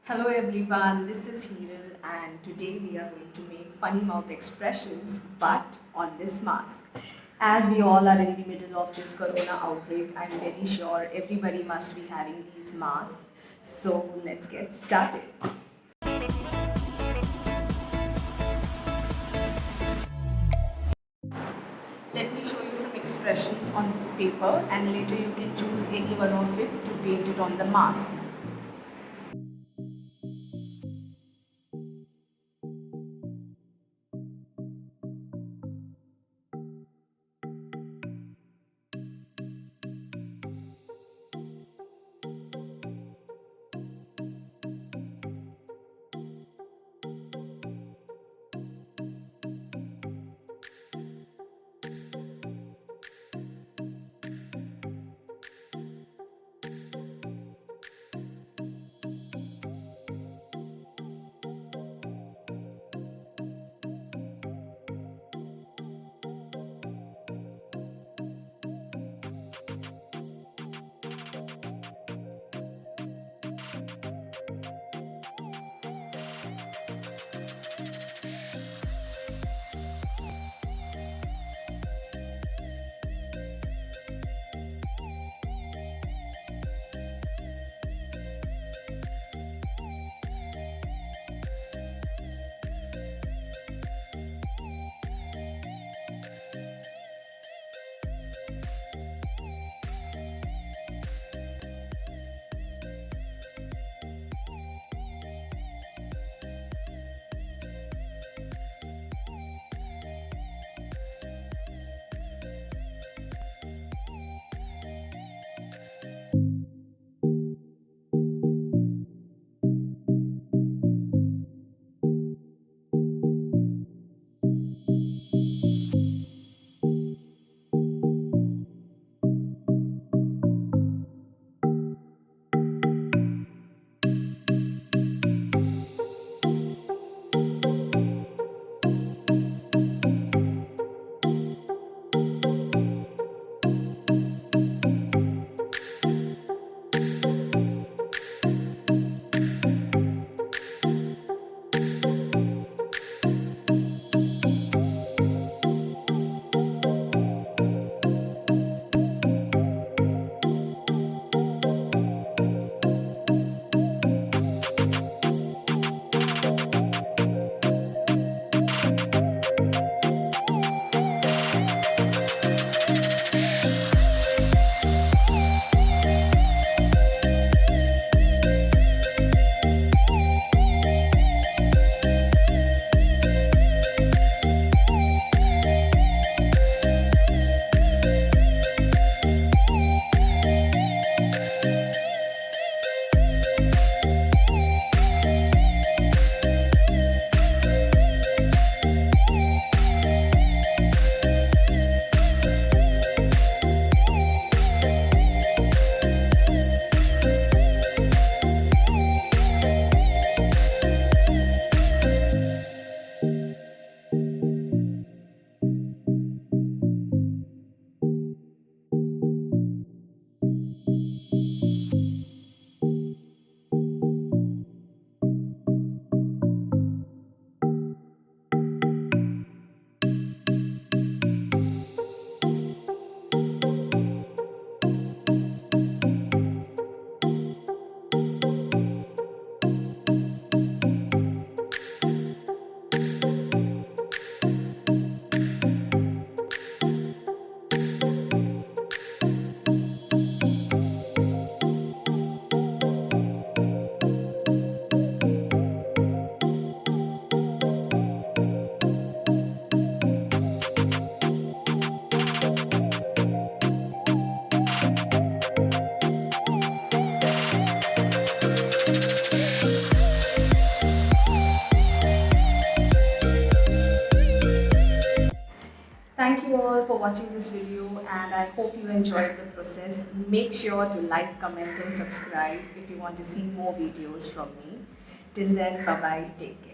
Hello everyone, this is Hiral and today we are going to make funny mouth expressions but on this mask. As we all are in the middle of this corona outbreak, I'm very sure everybody must be having these masks. So let's get started. Let me show you some expressions on this paper and later you can choose any one of it to paint it on the mask. Thank you all for watching this video and I hope you enjoyed the process. Make sure to like, comment and subscribe if you want to see more videos from me. Till then, bye bye, take care.